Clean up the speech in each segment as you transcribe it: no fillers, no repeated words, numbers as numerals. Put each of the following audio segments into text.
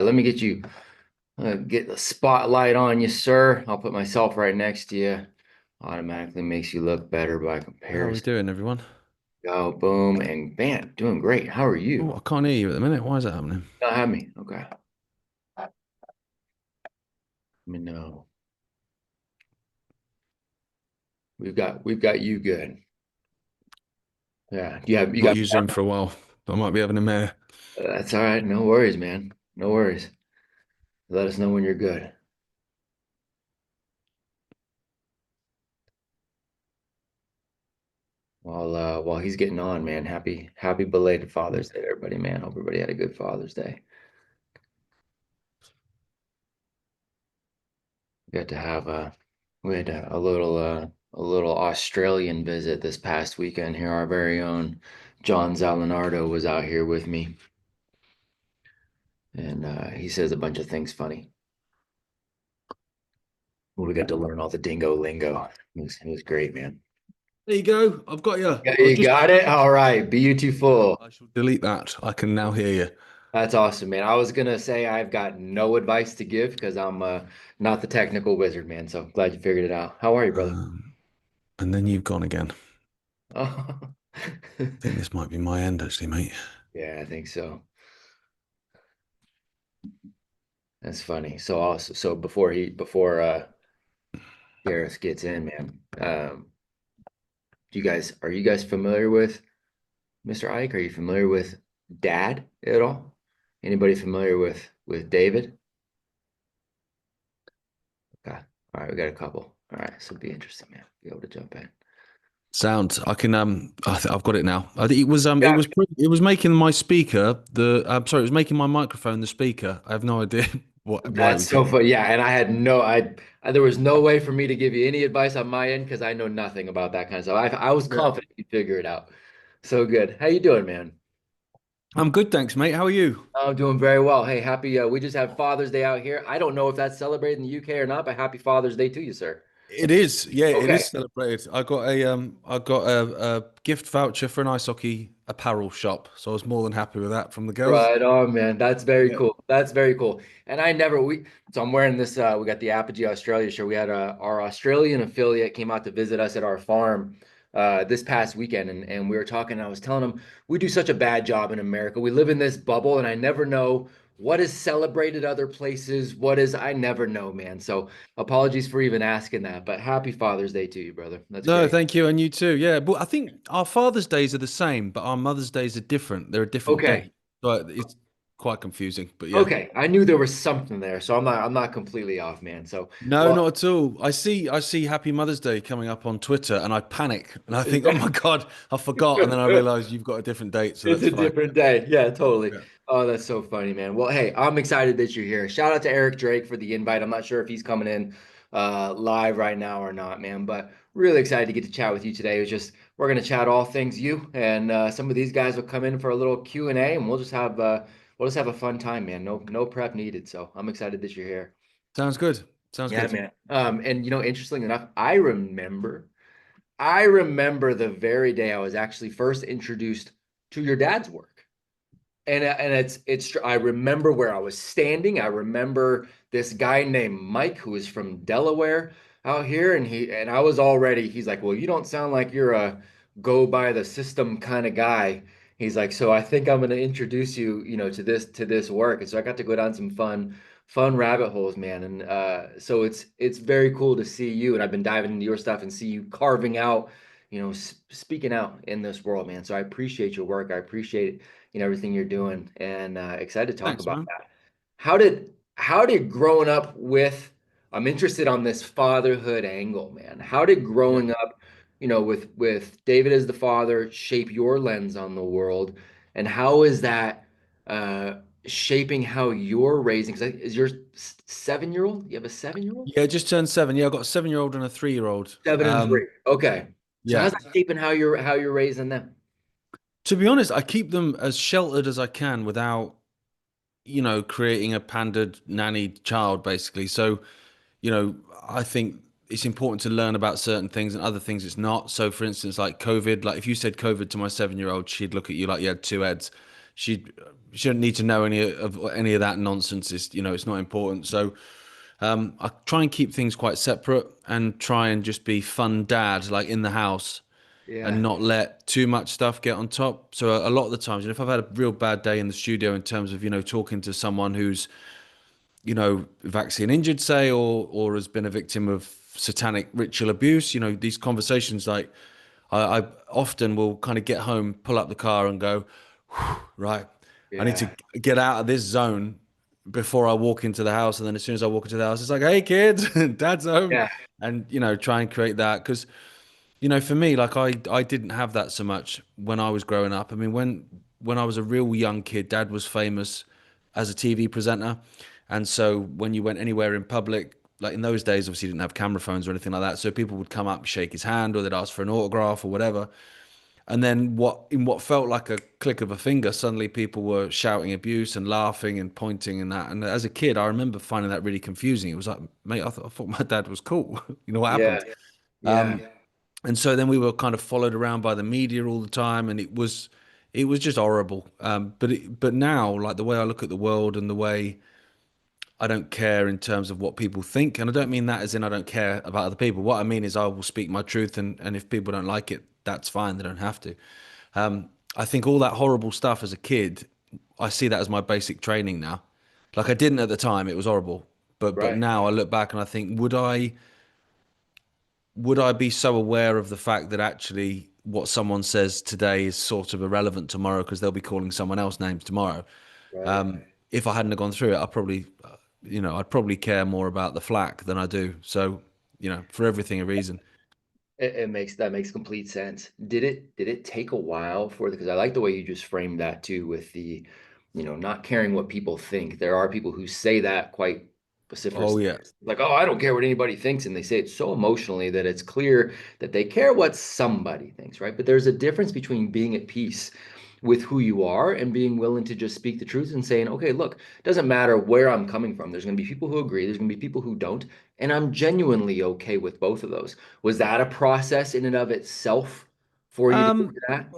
Let me get you, get the spotlight on you, sir. I'll put myself right next to you. Automatically makes you look better by How are we comparison. doing, everyone? Go, boom, and bam. Doing great. How are Oh, you? I can't hear you at the minute. Why is that happening? Not have me. Okay. Let me know. We've got you good. Yeah. You Not got used Zoom for a while. I might be having a mare. that's all right. No worries, man. No worries. Let us know when you're good. While he's getting on, man. Happy belated Father's Day, to everybody, man. Hope everybody had a good Father's Day. Got to have we had a little Australian visit this past weekend here. Our very own John Zalinardo was out here with me, and he says a bunch of things funny. We got to learn all the dingo lingo. It was great, man. There you go. I've got you. Yeah, I was you just. got it. All right, beautiful. I shall delete that. I can now hear you. That's awesome, man. I was gonna say I've got no advice to give because I'm not the technical wizard, man. So glad you figured it out. How are you, brother? Um, and then you've gone again. Oh. I think this might be my end, actually, mate. Yeah, I think so. That's funny. So also, so before Gareth gets in, man, are you guys familiar with Mr. Ike? Are you familiar with Dad at all? Anybody familiar with David? Okay. All right, we got a couple. All right, so it'll be interesting, man. Be able to jump in. Sound. I can. I've got it now. I think it was. It Yeah. was. It was making my speaker. The. I'm sorry. It was making my microphone the speaker. I have no idea why it That's was so doing. funny. Yeah, and I had no, there was no way for me to give you any advice on my end because I know nothing about that kind of stuff. I was Yeah. confident you'd figure it out. So good. How you doing, man? I'm good, thanks, mate. How are you? I'm doing very well. Hey, happy, we just had Father's Day out here. I don't know if that's celebrated in the UK or not, but happy Father's Day to you, sir. It is, yeah, it Okay. is celebrated. I got a gift voucher for an ice hockey apparel shop, so I was more than happy with that from the girls. Right on, man. That's very Yeah. cool. That's very cool. And I never so I'm wearing this we got the Apogee Australia shirt. We had our Australian affiliate came out to visit us at our farm this past weekend and we were talking and I was telling them we do such a bad job in America. We live in this bubble and I never know what is celebrated other places. What is I never know, man. So apologies for even asking that, but happy Father's Day to you, brother. That's No, great. thank you, and you too. Yeah, but I think our Father's Days are the same, but our Mother's Days are different. They're a different Okay. day, so it's quite confusing. But yeah, Okay. I knew there was something there, so I'm not completely off, man. So no, well, not at all. I see Happy Mother's Day coming up on Twitter, and I panic, and I think, oh my God, I forgot, and then I realize you've got a different date, so It's that's a fine. different day. Yeah, totally. Yeah. Oh, that's so funny, man. Well, hey, I'm excited that you're here. Shout out to Eric Drake for the invite. I'm not sure if he's coming in live right now or not, man, but really excited to get to chat with you today. It was just we're gonna chat all things you, and some of these guys will come in for a little Q&A, and we'll just have a fun time, man. No prep needed. So I'm excited that you're here. Sounds good. Sounds Yeah, good. man. And interestingly enough, I remember the very day I was actually first introduced to your dad's work. And it's I remember where I was standing. I remember this guy named Mike who was from Delaware out here and I was already he's like, "Well, you don't sound like you're a go by the system kind of guy." He's like, "So I think I'm going to introduce you, to this work." And so I got to go down some fun rabbit holes, man. And so it's very cool to see you and I've been diving into your stuff and see you carving out, speaking out in this world, man. So I appreciate your work. I appreciate everything you're doing and excited to talk Thanks, about man. that. How did growing up with I'm interested on this fatherhood angle, man. How did Yeah. growing up, with David as the father shape your lens on the world and how is that uh shaping how you're raising because is your 7-year-old? You have a 7-year-old? Yeah, just turned 7. Yeah, I've got a 7-year old and a 3-year-old. 7 and 3. Okay. So how's Yeah. that shaping how you're raising them? To be honest, I keep them as sheltered as I can without, creating a pandered nanny child, basically. So, I think it's important to learn about certain things and other things it's not. So, for instance, like COVID, like if you said COVID to my 7-year old, she'd look at you like you had two heads. she she don't need to know any of that nonsense. It's, it's not important. So I try and keep things quite separate and try and just be fun dad, like in the house, and Yeah. not let too much stuff get on top. So a lot of the times, if I've had a real bad day in the studio in terms of, talking to someone who's, vaccine injured, say, or has been a victim of satanic ritual abuse, these conversations, like I often will kind of get home, pull up the car and go, "Whew, right, I need to Yeah. get out of this zone before I walk into the house." And then as soon as I walk into the house, it's like, "Hey kids, dad's home." Yeah. And, try and create that. Because, for me, like I didn't have that so much when I was growing up. I mean, when I was a real young kid, dad was famous as a TV presenter. And so when you went anywhere in public, like in those days, obviously you didn't have camera phones or anything like that. So people would come up, shake his hand, or they'd ask for an autograph or whatever. And then in what felt like a click of a finger, suddenly people were shouting abuse and laughing and pointing and that. And as a kid, I remember finding that really confusing. It was like, mate, I thought my dad was cool. What Yeah. happened? Yeah. And so then we were kind of followed around by the media all the time, and it was just horrible. But now, like the way I look at the world and the way I don't care in terms of what people think, and I don't mean that as in I don't care about other people. What I mean is I will speak my truth, and if people don't like it, that's fine. They don't have to. I think all that horrible stuff as a kid, I see that as my basic training now. Like I didn't at the time; it was horrible. But Right. now I look back and I think, would I be so aware of the fact that actually what someone says today is sort of irrelevant tomorrow because they'll be calling someone else names tomorrow? Right. If I hadn't have gone through it, I'd probably care more about the flack than I do. So, for everything a reason. That makes complete sense. Did it take a while for the, because I like the way you just framed that too, with the, not caring what people think. There are people who say that quite Oh vociferously. yeah. Like, oh, I don't care what anybody thinks. And they say it so emotionally that it's clear that they care what somebody thinks, right? But there's a difference between being at peace with who you are and being willing to just speak the truth and saying, okay, look, it doesn't matter where I'm coming from. There's going to be people who agree, there's going to be people who don't. And I'm genuinely okay with both of those. Was that a process in and of itself for you to get Um, to that?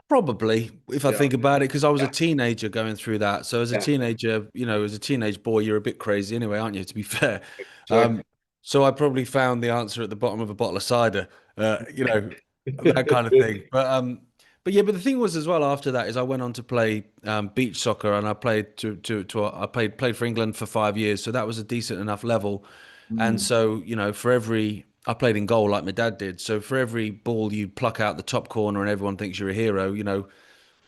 Probably, if I Yeah. think about it, because I was a Yeah. teenager going through that. So Yeah. as a teenage boy, you're a bit crazy anyway, aren't you? To be fair. Sure. So I probably found the answer at the bottom of a bottle of cider, that kind of thing. But yeah, but the thing was as well after that is I went on to play beach soccer and I played I played for England for 5 years, so that was a decent enough level. And Mm, so, for every, I played in goal like my dad did. So for every ball you pluck out the top corner and everyone thinks you're a hero,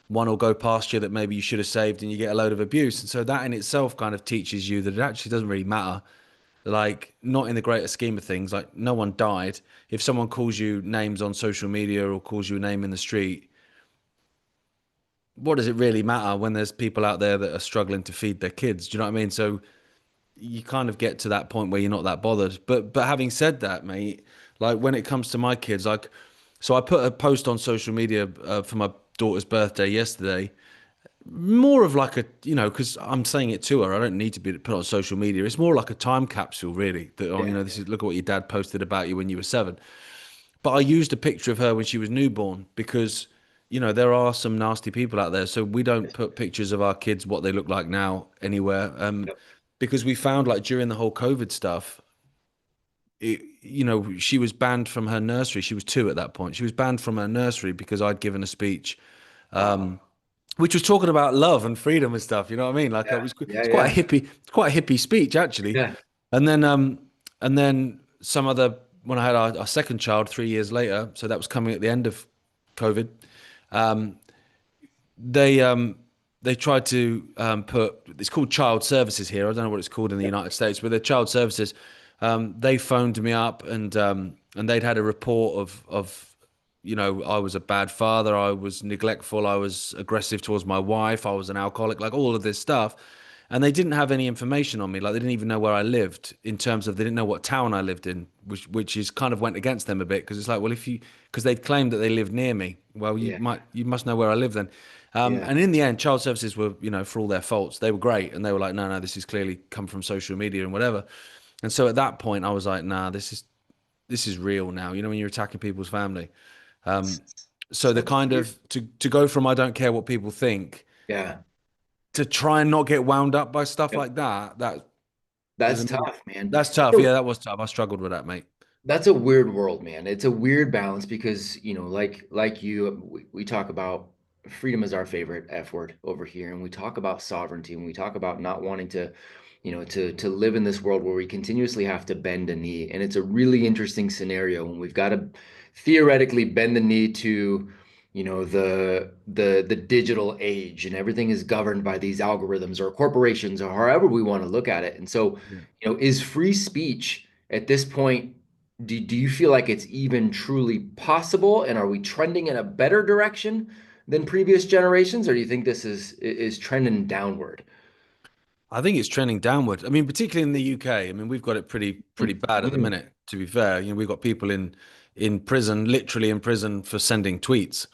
one will go past you that maybe you should have saved and you get a load of abuse. And so that in itself kind of teaches you that it actually doesn't really matter. Like, not in the greater scheme of things, like no one died. If someone calls you names on social media or calls you a name in the street, what does it really matter when there's people out there that are struggling to feed their kids? Do you know what I mean? So you kind of get to that point where you're not that bothered. But having said that, mate, like when it comes to my kids, like so I put a post on social media for my daughter's birthday yesterday. More of like a, because I'm saying it to her. I don't need to be put on social media. It's more like a time capsule, really. That, oh, yeah. this is, look at what your dad posted about you when you were 7. But I used a picture of her when she was newborn because, there are some nasty people out there. So we don't put pictures of our kids what they look like now anywhere. Yep. Because we found like during the whole COVID stuff, she was banned from her nursery. She was 2 at that point. She was banned from her nursery because I'd given a speech, Wow. which was talking about love and freedom and stuff. You know what I mean? Like it Yeah. was, Yeah. it's quite Yeah. a hippie, it's quite a hippie speech actually. Yeah. And then some other when I had our second child 3 years later, so that was coming at the end of COVID. They tried to put, it's called child services here. I don't know what it's called in the Yeah. United States, but the child services. They phoned me up and they'd had a report of I was a bad father, I was neglectful, I was aggressive towards my wife, I was an alcoholic, like all of this stuff. And they didn't have any information on me. Like they didn't even know where I lived in terms of they didn't know what town I lived in, which is kind of went against them a bit because it's like, well, because they'd claimed that they lived near me. Well, Yeah. you must know where I live then. Yeah. And in the end, child services were, for all their faults, they were great. And they were like, no, no, this is clearly come from social media and whatever. And so at that point, I was like, nah, this is real now. When you're attacking people's family. So the So kind here. of to go from I don't care what people think, Yeah. To try and not get wound up by stuff like that, that is That's an, tough, man. that's tough. Yeah, that was tough. I struggled with that, mate. That's a weird world, man. It's a weird balance because, like you, we talk about freedom is our favorite F word over here, and we talk about sovereignty, and we talk about not wanting to, to live in this world where we continuously have to bend a knee. And it's a really interesting scenario when we've got to theoretically bend the knee to, the digital age, and everything is governed by these algorithms or corporations or however we want to look at it. And so, Yeah. is free speech at this point? Do you feel like it's even truly possible? And are we trending in a better direction than previous generations, or do you think this is trending downward? I think it's trending downward. I mean, particularly in the UK. I mean, we've got it pretty bad at the Mm. minute, to be fair. We've got people in prison, literally in prison for sending tweets.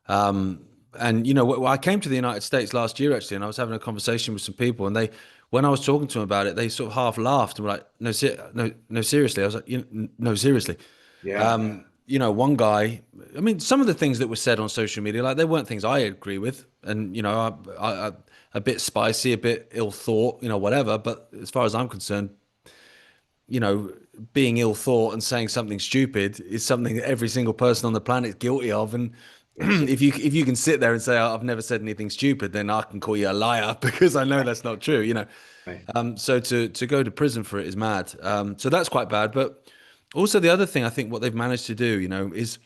Um, and I came to the United States last year actually, and I was having a conversation with some people, and when I was talking to them about it, they sort of half laughed and were like, "No, no, no, seriously." I was like, "No, seriously." Yeah, One guy. I mean, some of the things that were said on social media, like they weren't things I agree with, and a bit spicy, a bit ill thought, whatever. But as far as I'm concerned, you know, being ill thought and saying something stupid is something that every single person on the planet is guilty of. And absolutely. if you can sit there and say, "Oh, I've never said anything stupid," then I can call you a liar because I know that's not true. Right. So to go to prison for it is mad. So that's quite bad. But also the other thing I think what they've managed to do, is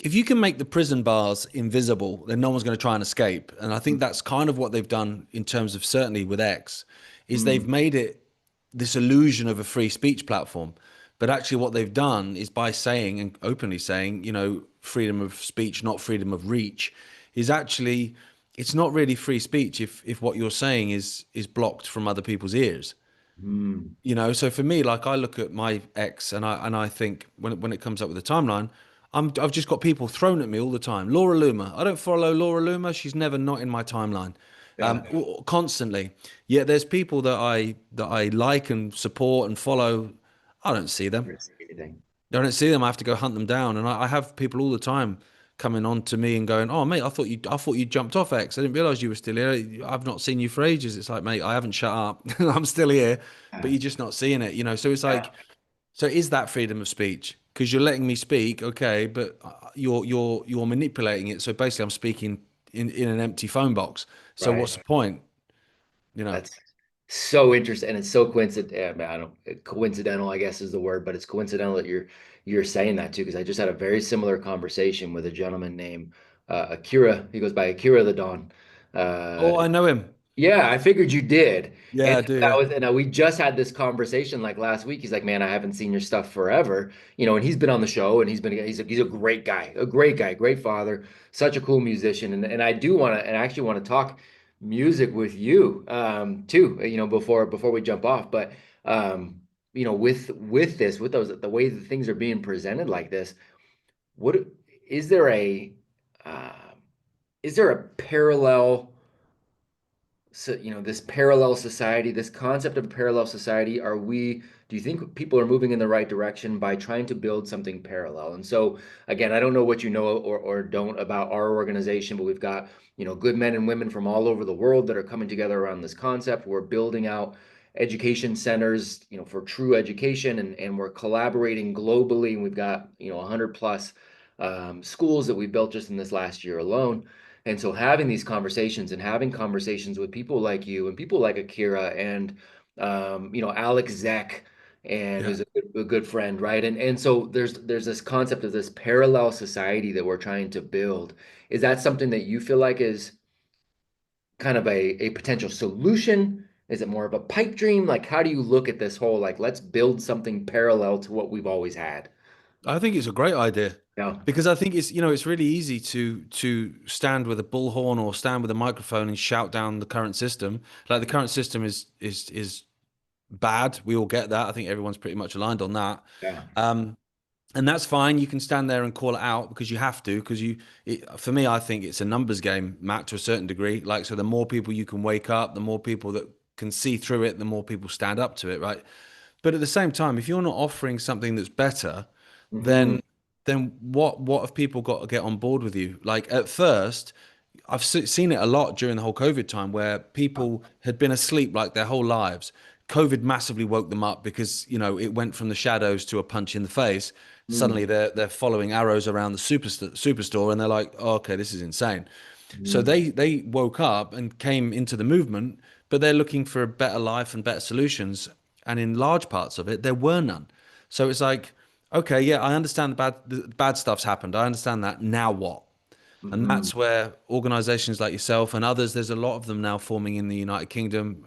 if you can make the prison bars invisible, then no one's going to try and escape. And I think that's kind of what they've done in terms of certainly with X, is Mm, they've made it this illusion of a free speech platform. But actually, what they've done is by saying and openly saying, freedom of speech, not freedom of reach, is actually it's not really free speech if what you're saying is blocked from other people's ears. mm, So for me, like I look at my ex and I think when it comes up with a timeline, I've just got people thrown at me all the time. Laura Loomer. I don't follow Laura Loomer. She's never not in my timeline. yeah. Constantly. Yet there's people that I like and support and follow. I don't see them. Never say anything. I don't see them. I have to go hunt them down. And I have people all the time coming on to me and going, "Oh, mate, I thought you jumped off X. I didn't realize you were still here. I've not seen you for ages." It's like, mate, I haven't shut up. I'm still here, but Yeah, you're just not seeing it. So it's yeah, like, so is that freedom of speech? Because you're letting me speak, okay, but you're manipulating it. So basically, I'm speaking in an empty phone box. So right. what's the point? You know? That's so interesting, and it's so coincidental. I don't coincidental, I guess is the word, but it's coincidental that you're saying that too, because I just had a very similar conversation with a gentleman named Akira. He goes by Akira the Don. Uh, Oh, I know him. Yeah, I figured you did. And Yeah, I do. that Yeah. was, and we just had this conversation like last week. He's like, "Man, I haven't seen your stuff forever." And he's been on the show, and he's a great guy, a great guy, great father, such a cool musician. And I do want to, and I actually want to talk music with you too, before we jump off. But with this, with those the way that things are being presented like this, what is there a uh, is there a parallel? So this parallel society, this concept of a parallel society, do you think people are moving in the right direction by trying to build something parallel? And so again, I don't know what you know or don't about our organization, but we've got good men and women from all over the world that are coming together around this concept. We're building out education centers for true education, and we're collaborating globally, and we've got 100 plus schools that we built just in this last year alone. And so having these conversations and having conversations with people like you and people like Akira and Alex Zek, and Yeah. who's a good friend, right? And so there's this concept of this parallel society that we're trying to build. Is that something that you feel like is kind of a potential solution? Is it more of a pipe dream? Like, how do you look at this whole, like, let's build something parallel to what we've always had? I think it's a great idea Yeah, because I think it's really easy to stand with a bullhorn or stand with a microphone and shout down the current system. Like the current system is bad. We all get that. I think everyone's pretty much aligned on that. yeah, Um, and that's fine. You can stand there and call it out because you have to. Because for me, I think it's a numbers game, Matt, to a certain degree. Like, so the more people you can wake up, the more people that can see through it, the more people stand up to it, right? But at the same time, if you're not offering something that's better, hmm, then then what have people got to get on board with you? Like at first, Seen it a lot during the whole COVID time where people had been asleep like their whole lives. COVID massively woke them up because, it went from the shadows to a punch in the face. Mm, Suddenly they're following arrows around the superstore and they're like, oh, okay, this is insane. So mm, they woke up and came into the movement, but they're looking for a better life and better solutions. And in large parts of it, there were none. So it's like, okay, yeah, I understand the bad stuff's happened. I understand that. Now what? And mhm. that's where organizations like yourself and others, there's a lot of them now forming in the United Kingdom,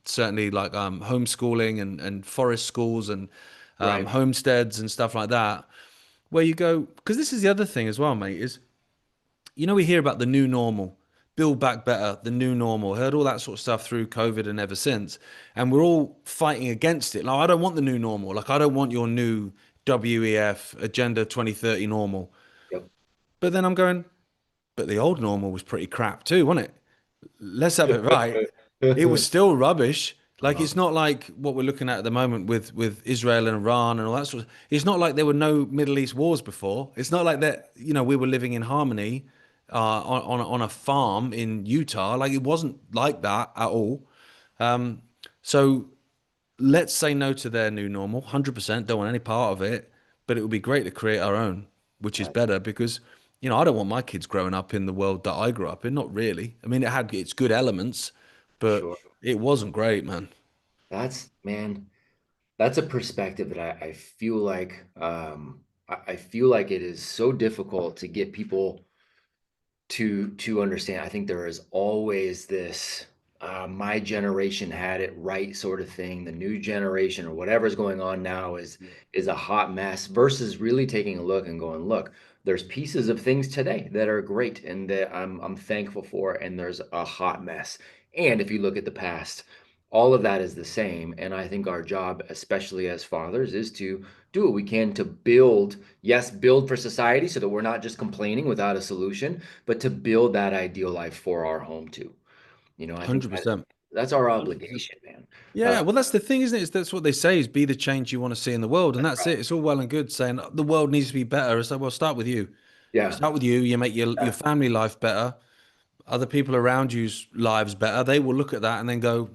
certainly like homeschooling and forest schools and Right. homesteads and stuff like that, where you go, because this is the other thing as well, mate, is, we hear about the new normal, build back better, the new normal, heard all that sort of stuff through COVID and ever since. And we're all fighting against it. Like, I don't want the new normal. Like, I don't want your new WEF Agenda 2030 normal. Yep. But then I'm going, but the old normal was pretty crap too, wasn't it? Let's have it right. It was still rubbish. Like, Uh, it's not like what we're looking at the moment with Israel and Iran and all that sort of. It's not like there were no Middle East wars before. It's not like that. We were living in harmony on a farm in Utah. Like, it wasn't like that at all. So let's say no to their new normal. 100% don't want any part of it. But it would be great to create our own, which is right. better because I don't want my kids growing up in the world that I grew up in. Not really. I mean, it had its good elements, but Sure. it wasn't great, man. Man, that's a perspective that I feel like I feel like it is so difficult to get people to understand. I think there is always this my generation had it right sort of thing. The new generation or whatever's going on now is a hot mess versus really taking a look and going, look, there's pieces of things today that are great and that I'm thankful for, and there's a hot mess. And if you look at the past, all of that is the same. And I think our job, especially as fathers, is to do what we can to build, yes, build for society so that we're not just complaining without a solution, but to build that ideal life for our home too. I think that 100%. that's our 100%. obligation, man. Yeah, Uh, well, that's the thing, isn't it? That's what they say is be the change you want to see in the world. And that's it. It's all well and good saying the world needs to be better. It's like, well, start with you. yeah, Start with you. You make your yeah, family life better, other people around you's lives better. They will look at that and then go,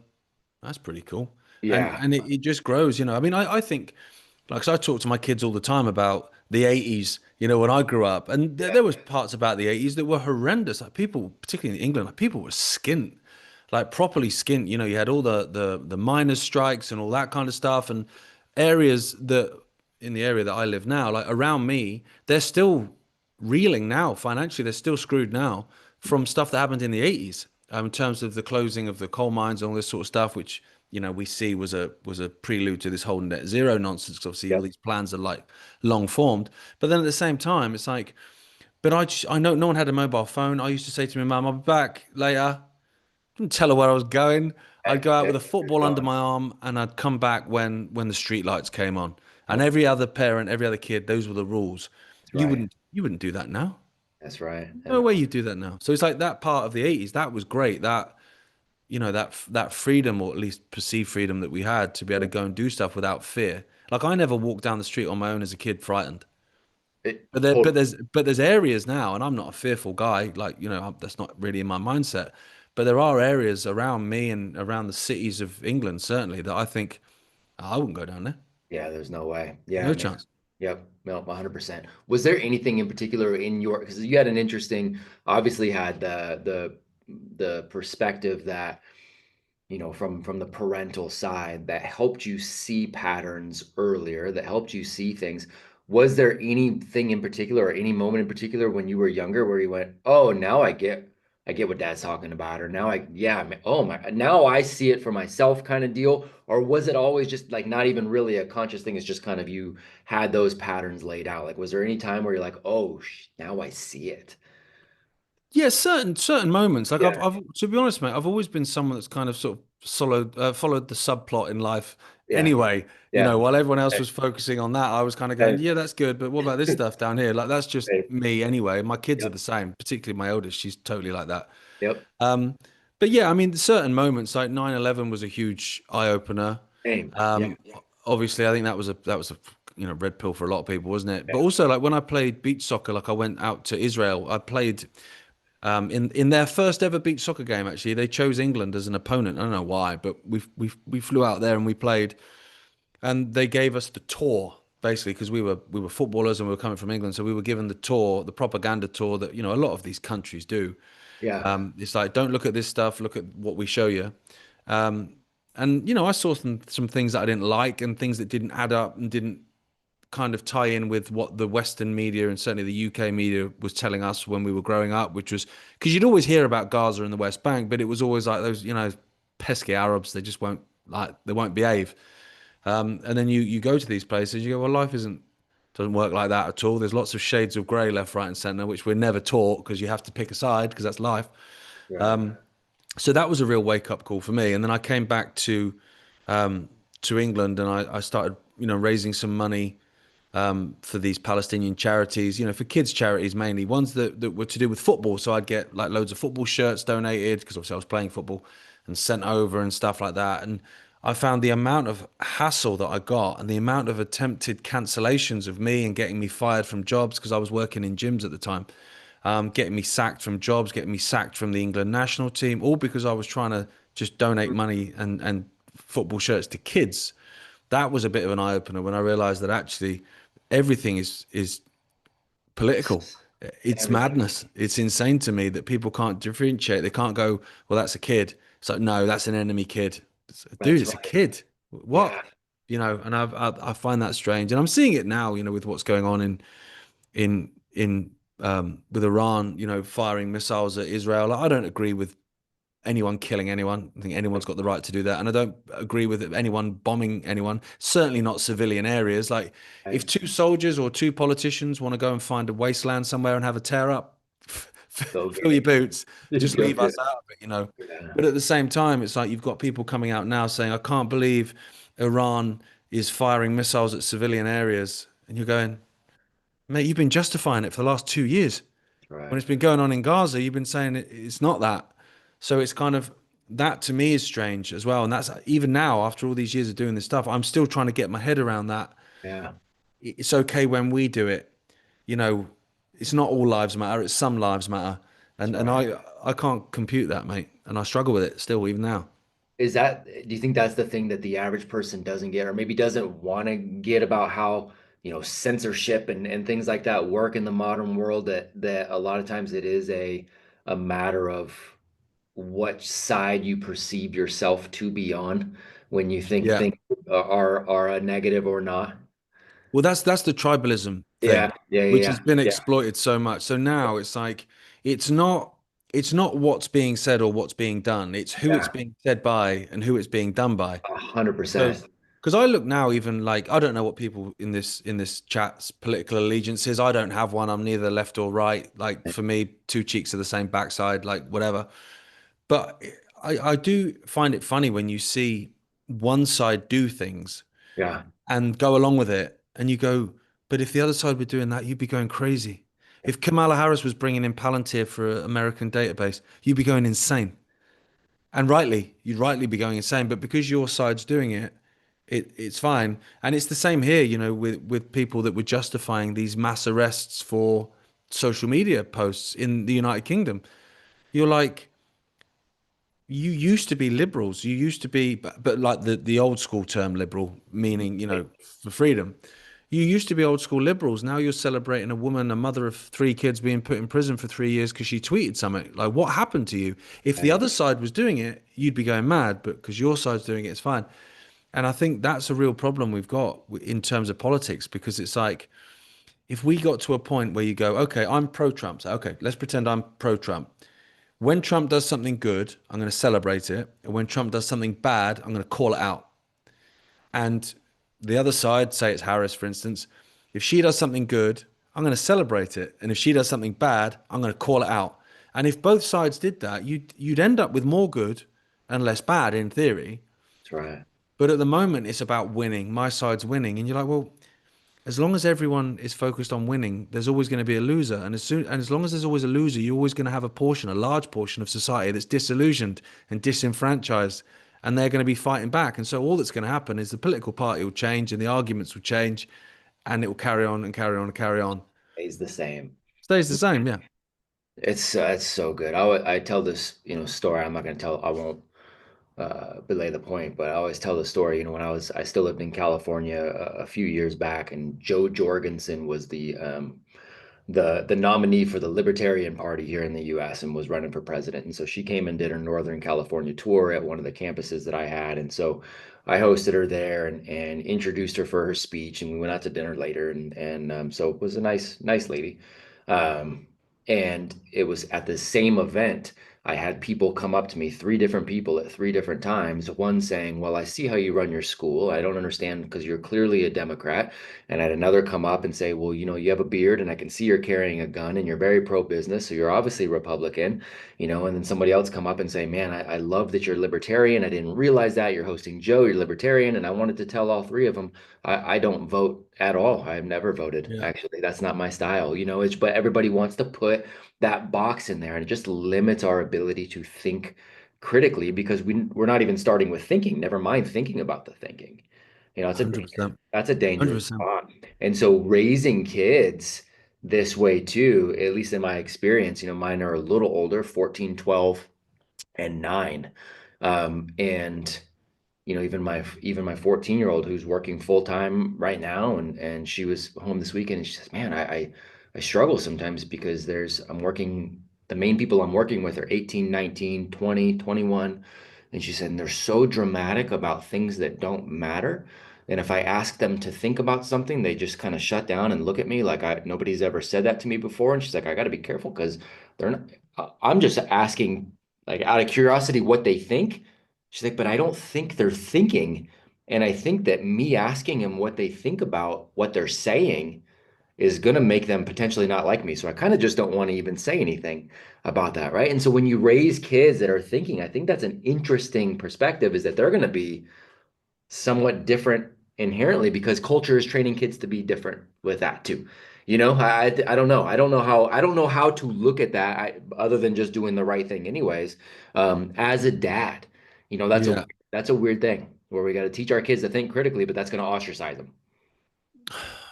that's pretty cool. And yeah, and it just grows, I mean, I think, like, 'cause I talk to my kids all the time about the 80s, when I grew up, and there was parts about the 80s that were horrendous. Like, people, particularly in England, like, people were skint, like properly skint. You had all the miners' strikes and all that kind of stuff, and areas that in the area that I live now, like around me, they're still reeling now financially. They're still screwed now from stuff that happened in the 80s, in terms of the closing of the coal mines and all this sort of stuff, which we see was a prelude to this whole net zero nonsense. 'Cause obviously, all yep, these plans are like long formed, but then at the same time, it's like, but I know no one had a mobile phone. I used to say to my mum, "I'll be back later." Didn't tell her where I was going. I'd go out yeah, with a you're football under gone. my arm, and I'd come back when the street lights came on. And Yep, every other parent, every other kid, those were the rules. that's You right. wouldn't do that now. That's right. No And way you do that now. So it's like that part of the 80s, that was great. That freedom, or at least perceived freedom, that we had to be able to go and do stuff without fear. Like, I never walked down the street on my own as a kid frightened. it But there, but totally. there's areas now, and I'm not a fearful guy. Like, that's not really in my mindset. But there are areas around me and around the cities of England, certainly, that I think, "Oh, I wouldn't go down there. Yeah, there's no way. Yeah, No man. chance." Yep. No, 100%. Was there anything in particular in your, because you had an interesting, obviously had the perspective that from the parental side that helped you see patterns earlier, that helped you see things. Was there anything in particular or any moment in particular when you were younger where you went, "Oh, now I get what dad's talking about," or now yeah, oh my, now I see it for myself kind of deal? Or was it always just like not even really a conscious thing? It's just kind of you had those patterns laid out. Like, was there any time where you're like, "Oh, now I see it"? Yeah, certain moments. Like, Yeah, I've to be honest, mate, I've always been someone that's kind of sort of followed the subplot in life. yeah, Anyway, yeah. while everyone else Okay. was focusing on that, I was kind of going, Same, yeah, that's good, but what about this stuff down here? Like, that's just same. me anyway. My kids are Yep, the same, particularly my eldest. She's totally like that. yep. Um, but yeah, I mean, certain moments like 9/11 was a huge eye opener. Same. Yeah, Um, Obviously, I think that was a red pill for a lot of people, wasn't it? But yeah. also, like, when I played beach soccer, like, I went out to Israel. I played. In their first ever beach soccer game, actually, they chose England as an opponent. I don't know why, but we flew out there and we played, and they gave us the tour basically because we were footballers and we were coming from England, so we were given the tour, the propaganda tour that a lot of these countries do. Yeah. It's like, don't look at this stuff, look at what we show you. Um, and I saw some things that I didn't like and things that didn't add up and didn't kind of tie in with what the Western media and certainly the UK media was telling us when we were growing up, which was because you'd always hear about Gaza and the West Bank, but it was always like those, pesky Arabs, they just won't they won't behave. And then you go to these places, you go, well, life isn't doesn't work like that at all. There's lots of shades of grey left, right, and centre, which we're never taught because you have to pick a side because that's life. Right. So that was a real wake up call for me. And then I came back to England and I started, raising some money for these Palestinian charities, for kids charities mainly, ones that were to do with football. So I'd get like loads of football shirts donated because obviously I was playing football and sent over and stuff like that. And I found the amount of hassle that I got and the amount of attempted cancellations of me and getting me fired from jobs because I was working in gyms at the time, getting me sacked from jobs, getting me sacked from the England national team, all because I was trying to just donate money and football shirts to kids. That was a bit of an eye opener when I realized that actually everything is political. It's Everything. madness. It's insane to me that people can't differentiate. They can't go, well, that's a kid. It's like, no, that's an enemy kid. Dude, That's it's a right. kid. What? Yeah. And I find that strange, and I'm seeing it now. With what's going on in with Iran. Firing missiles at Israel. I don't agree with anyone killing anyone. I think anyone's got the right to do that. And I don't agree with anyone bombing anyone, certainly not civilian areas. Like if Right. two soldiers or two politicians want to go and find a wasteland somewhere and have a tear up, Go fill get your it. boots, just Go leave get us it. out of it. Yeah. But at the same time, it's like you've got people coming out now saying, I can't believe Iran is firing missiles at civilian areas. And you're going, mate, you've been justifying it for the last 2 years. When Right. it's been going on in Gaza, you've been saying it's not that. So it's kind of that to me is strange as well. And that's even now, after all these years of doing this stuff, I'm still trying to get my head around that. Yeah. It's okay when we do it. You know, it's not all lives matter, it's some lives matter. That's And right. I can't compute that, mate. And I struggle with it still, even now. Do you think that's the thing that the average person doesn't get, or maybe doesn't want to get about how, censorship and things like that work in the modern world, that a lot of times it is a matter of what side you perceive yourself to be on when you think Yeah. things are a negative or not? Well, that's the tribalism Yeah, thing, yeah, which yeah, has been yeah, exploited so much. So now it's like it's not it's not what's being said or what's being done. It's who it's yeah, being said by and who it's being done by. 100%. So because I look now, even like I don't know what people in this chat's political allegiance is. I don't have one. I'm neither left or right. Like for me, two cheeks are the same backside, like whatever. But I do find it funny when you see one side do things Yeah, and go along with it. And you go, but if the other side were doing that, you'd be going crazy. If Kamala Harris was bringing in Palantir for an American database, you'd be going insane. And you'd rightly be going insane. But because your side's doing it, it's fine. And it's the same here, with people that were justifying these mass arrests for social media posts in the United Kingdom. You're like, you used to be liberals. You used to be, but like the old school term liberal, meaning, for freedom. You used to be old school liberals. Now you're celebrating a woman, a mother of three kids, being put in prison for 3 years because she tweeted something. Like, what happened to you? If the right. other side was doing it, you'd be going mad, but because your side's doing it, it's fine. And I think that's a real problem we've got in terms of politics because it's like, if we got to a point where you go, okay, I'm pro Trump. So, okay, let's pretend I'm pro Trump. When Trump does something good, I'm going to celebrate it. And when Trump does something bad, I'm going to call it out. And the other side, say it's Harris, for instance, if she does something good, I'm going to celebrate it. And if she does something bad, I'm going to call it out. And if both sides did that, you'd end up with more good and less bad in theory. That's right. But at the moment, it's about winning. My side's winning, and you're like, well, as long as everyone is focused on winning, there's always going to be a loser. And as long as there's always a loser, you're always going to have a large portion of society that's disillusioned and disenfranchised, and they're going to be fighting back. And so all that's going to happen is the political party will change and the arguments will change, and it will carry on and carry on and carry on. Stays the same. Stays the same, yeah. It's so good. I tell this, story. I'm not going to tell. I won't belay the point, but I always tell the story. When I still lived in California a few years back, and Joe Jorgensen was the nominee for the Libertarian Party here in the US and was running for president. And so she came and did her Northern California tour at one of the campuses that I had. And so I hosted her there and introduced her for her speech. And we went out to dinner later. And so it was a nice lady. Um, and it was at the same event. I had people come up to me, three different people at three different times. One saying, "Well, I see how you run your school. I don't understand because you're clearly a Democrat." And I had another come up and say, "Well, you have a beard and I can see you're carrying a gun and you're very pro-business, so you're obviously Republican." And then somebody else come up and say, "Man, I love that you're libertarian. I didn't realize that you're hosting Joe, you're libertarian." And I wanted to tell all three of them, I don't vote at all. I've never voted. Yeah, Actually, that's not my style. But everybody wants to put that box in there and it just limits our ability to think critically because we're not even starting with thinking, never mind thinking about the thinking. It's a danger. 100%. That's a dangerous 100%. spot. And so raising kids this way too, at least in my experience, mine are a little older, 14, 12, and 9. And even my 14-year-old who's working full time right now, and she was home this weekend, and she says, "Man, I struggle sometimes because the main people I'm working with are 18, 19, 20, 21." And she said, and they're so dramatic about things that don't matter. And if I ask them to think about something, they just kind of shut down and look at me like nobody's ever said that to me before. And she's like, "I got to be careful because they're not, I'm just asking like out of curiosity what they think." She's like, "But I don't think they're thinking. And I think that me asking them what they think about what they're saying is going to make them potentially not like me. So I kind of just don't want to even say anything about that." Right. And so when you raise kids that are thinking, I think that's an interesting perspective is that they're going to be somewhat different inherently because culture is training kids to be different with that too. I don't know. I don't know how to look at that other than just doing the right thing anyways. As a dad, that's a Yeah. that's a weird thing where we got to teach our kids to think critically, but that's going to ostracize them.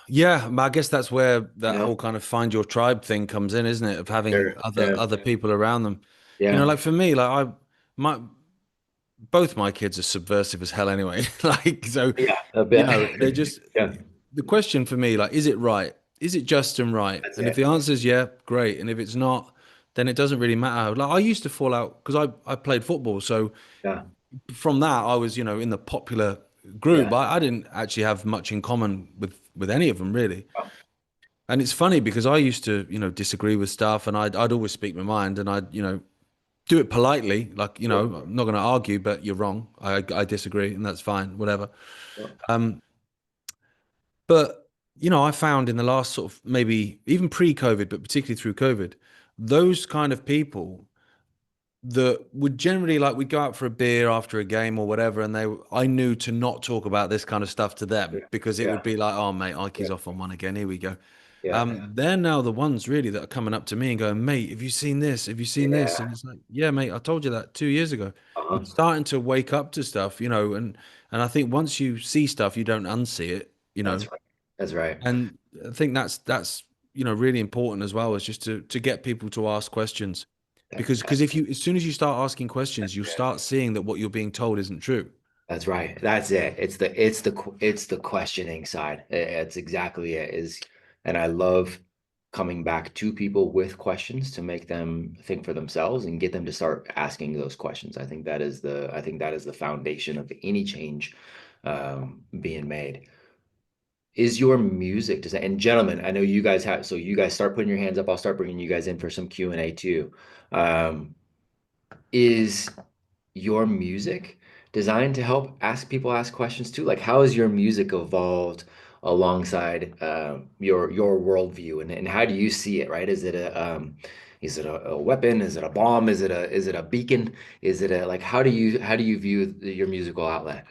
Yeah, I guess that's where You that know? whole kind of find your tribe thing comes in, isn't it? Of having Sure. other Yeah. other people around them. Yeah. Like for me, like my both my kids are subversive as hell anyway. Like so, Yeah. A bit. they just Yeah. the question for me, like, is it right? Is it just and right? That's And if it. the answer is yeah, great. And if it's not, then it doesn't really matter. Like I used to fall out because I played football, so Yeah. from that I was in the popular group. Yeah. I didn't actually have much in common with any of them really. Oh, And it's funny because I used to, disagree with stuff and I'd always speak my mind and I'd, do it politely. Like, sure. I'm not going to argue, but you're wrong. I disagree and that's fine, whatever. Sure. Um, but, I found in the last sort of maybe even pre-COVID, but particularly through COVID, those kind of people that would generally like we'd go out for a beer after a game or whatever, and I knew to not talk about this kind of stuff to them Yeah. because it would Yeah. be like, oh mate, Ike's Yeah. off on one again. Here we go. Yeah. They're now the ones really that are coming up to me and going, mate, have you seen this? Have you seen this? Yeah. And it's like, yeah, mate, I told you that 2 years ago. Uh-huh. Starting to wake up to stuff, and I think once you see stuff, you don't unsee it. That's right. That's right. And I think that's really important as well, is just to get people to ask questions. Because if you as soon as you start asking questions, you'll start seeing that what you're being told isn't true. That's right. That's it. It's the questioning side. It's exactly it is, and I love coming back to people with questions to make them think for themselves and get them to start asking those questions. I think that is the foundation of any change being made. Is your music design? And gentlemen, I know you guys have, so you guys start putting your hands up. I'll start bringing you guys in for some Q&A too. Um, is your music designed to help ask questions too? Like, how has your music evolved alongside your worldview, and how do you see it? Right? Is it a weapon? Is it a bomb? Is it a beacon? Is it a like? How do you view your musical outlet?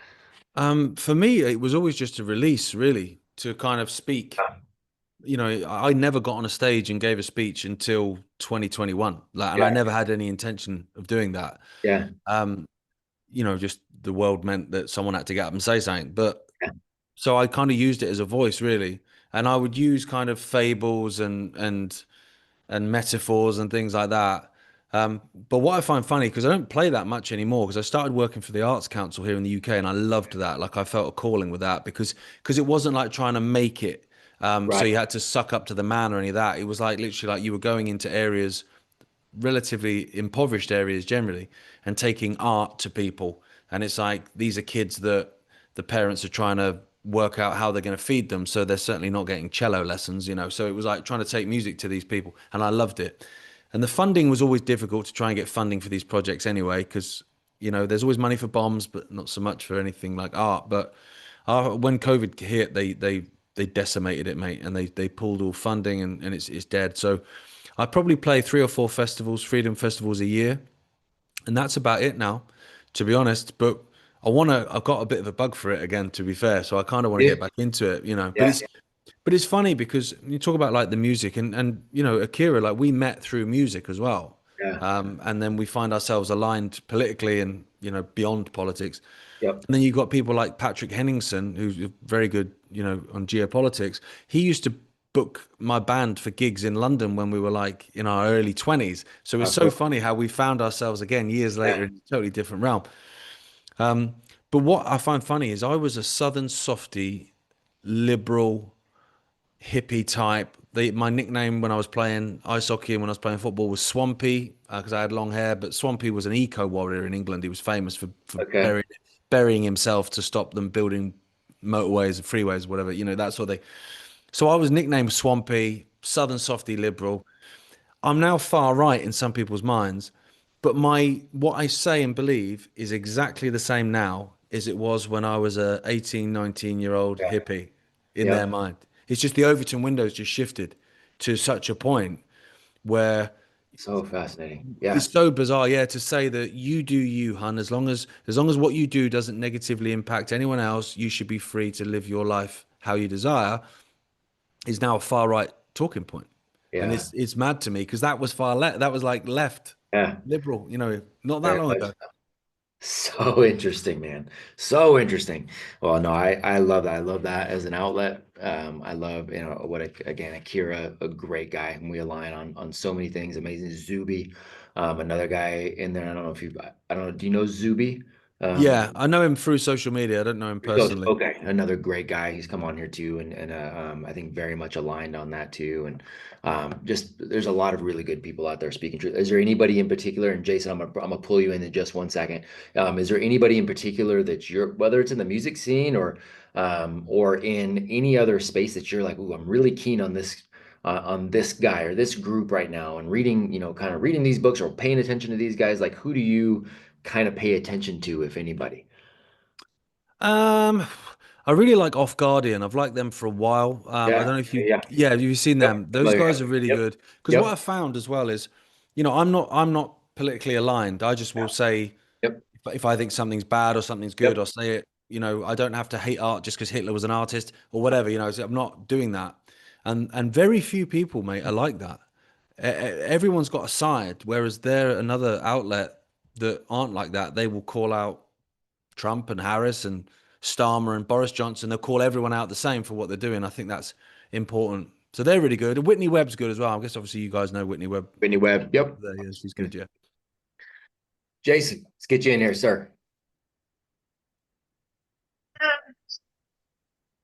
For me, it was always just a release, really, to kind of speak. I never got on a stage and gave a speech until 2021. Like, and I Yeah, never had any intention of doing that. yeah, Um, just the world meant that someone had to get up and say something. But yeah, so I kind of used it as a voice, really. And I would use kind of fables and and metaphors and things like that. But what I find funny, because I don't play that much anymore, because I started working for the Arts Council here in the UK, and I loved that. Like I felt a calling with that because it wasn't like trying to make it. So Right. you had to suck up to the man or any of that. It was like literally like you were going into areas, relatively impoverished areas generally, and taking art to people. And it's like these are kids that the parents are trying to work out how they're going to feed them. So they're certainly not getting cello lessons, you know. So it was like trying to take music to these people. And I loved it. And the funding was always difficult to try and get funding for these projects anyway, because, you know, there's always money for bombs, but not so much for anything like art. But when COVID hit, they decimated it, mate, and they pulled all funding and it's dead. So I probably play 3 or 4 festivals, freedom festivals a year, and that's about it now, to be honest. But I've got a bit of a bug for it again, to be fair. So I kind of want to Yeah. get back into it, you know. Yeah. But it's funny because you talk about like the music and you know, Akira, like we met through music as well. Yeah. And then we find ourselves aligned politically and, you know, beyond politics. Yep. And then you've got people like Patrick Henningsen, who's very good, you know, on geopolitics. He used to book my band for gigs in London when we were like in our early 20s. So it's so Cool. funny how we found ourselves again years later Yeah. in a totally different realm. But what I find funny is I was a Southern softy, liberal, hippie type. My nickname when I was playing ice hockey and when I was playing football was Swampy because I had long hair. But Swampy was an eco warrior in England. He was famous for Okay. burying himself to stop them building motorways and freeways, whatever. You know, that sort of thing. So I was nicknamed Swampy, Southern softy liberal. I'm now far right in some people's minds, but my what I say and believe is exactly the same now as it was when I was a 18, 19-year-old Yeah. hippie in their Yep. mind. It's just the Overton windows just shifted to such a point where So fascinating. Yeah. it's so bizarre, yeah, to say that you do you, hun, as long as what you do doesn't negatively impact anyone else, you should be free to live your life how you desire is now a far right talking point. And Yeah. it's mad to me because that was far left. That was like left Yeah. liberal, you know, not that Very long much. ago. So interesting, man. So interesting. Well, no, I love that. I love that as an outlet. I love, again, Akira, a great guy, and we align on so many things. Amazing. Zuby, another guy in there. I don't know. Do you know Zuby? Yeah, I know him through social media. I don't know him personally. Okay, another great guy. He's come on here too, and I think very much aligned on that too. And just there's a lot of really good people out there speaking truth. Is there anybody in particular? And Jason, I'm gonna pull you in just one second. Is there anybody in particular that you're, whether it's in the music scene or in any other space that you're like, ooh, I'm really keen on this guy or this group right now, and reading, kind of reading these books or paying attention to these guys. Like, who do you kind of pay attention to, if anybody? Um, I really like Off Guardian. I've liked them for a while. I Yeah, don't know if yeah. yeah, you've seen Yep, them. Those familiar. guys are really Yep, good. Because what yep, I found as well is, you know, I'm not politically aligned. I just yeah, will say yep, if I think something's bad or something's good, yep. I'll say it. You know, I don't have to hate art just because Hitler was an artist or whatever. You know, so I'm not doing that. And very few people, mate, are like that. Everyone's got a side, whereas they're another outlet that aren't like that. They will call out Trump and Harris and Starmer and Boris Johnson. They'll call everyone out the same for what they're doing. I think that's important. So they're really good. And Whitney Webb's good as well. I guess obviously you guys know Whitney Webb. Whitney Webb. Yep. There, yeah, she's good. Yeah. Jason, let's get you in here, sir.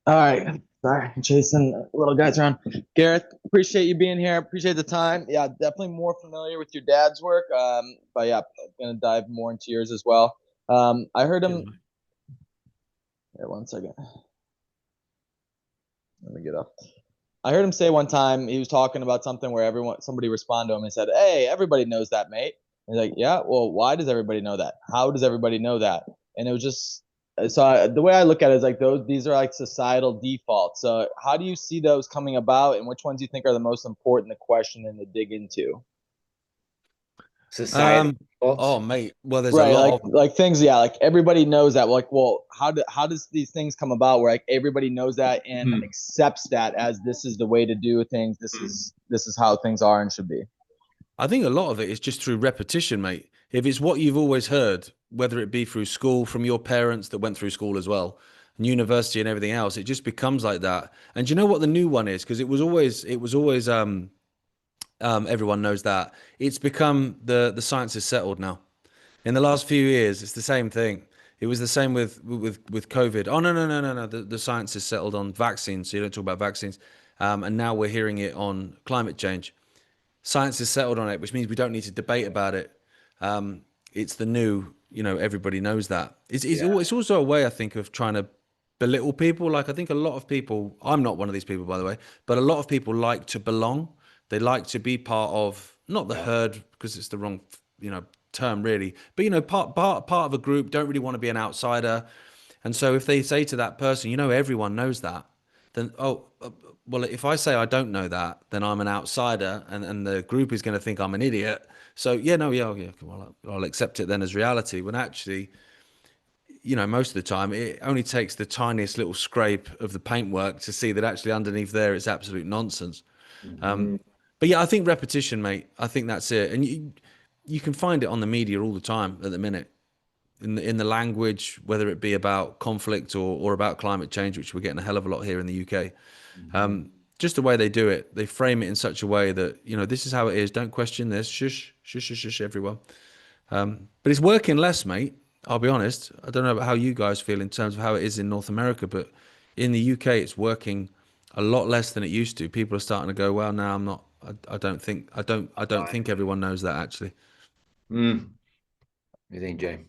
All right. Sorry, Jason. Little guys around. Gareth, appreciate you being here. Appreciate the time. Yeah, definitely more familiar with your dad's work. But yeah, I'm gonna dive more into yours as well. I heard him. Here, one second. Let me get up. I heard him say one time he was talking about something where somebody responded to him and said, "Hey, everybody knows that, mate." And he's like, "Yeah, well, why does everybody know that? How does everybody know that?" And it was just the way I look at it is like these are like societal defaults. So how do you see those coming about, and which ones do you think are the most important to question and to dig into? Society Um, faults. oh, mate. Well, there's a Right, lot like of them. like things, yeah, like everybody knows that. Like, well, how does these things come about where like everybody knows that and Hmm. accepts that as this is the way to do things, this is how things are and should be. I think a lot of it is just through repetition, mate. If it's what you've always heard, whether it be through school, from your parents that went through school as well, and university and everything else, it just becomes like that. And do you know what the new one is? Because it was always Everyone knows that. It's become the science is settled now. In the last few years, it's the same thing. It was the same with COVID. Oh no. The science is settled on vaccines, so you don't talk about vaccines. And now we're hearing it on climate change. Science is settled on it, which means we don't need to debate about it. It's the new, everybody knows that. Yeah. It's also a way, I think, of trying to belittle people. Like, I think a lot of people, I'm not one of these people, by the way, but a lot of people like to belong. They like to be part of, not the Yeah. herd, because it's the wrong, term really, but, part of a group, don't really want to be an outsider. And so if they say to that person, everyone knows that, then, well, if I say I don't know that, then I'm an outsider, and the group is going to think I'm an idiot. So yeah, no, yeah, yeah, well, I'll accept it then as reality. When actually, most of the time, it only takes the tiniest little scrape of the paintwork to see that actually underneath there it's absolute nonsense. Mhm. But yeah, I think repetition, mate. I think that's it, and you can find it on the media all the time at the minute in the language, whether it be about conflict or about climate change, which we're getting a hell of a lot here in the UK. Mhm. Just the way they do it, they frame it in such a way that this is how it is. Don't question this. Shush, shush, shush, shush, everyone. But it's working less, mate. I'll be honest. I don't know about how you guys feel in terms of how it is in North America, but in the UK, it's working a lot less than it used to. People are starting to go, well, no, I'm not. I don't Why? think everyone knows that actually. Mm. What do you think, Jay?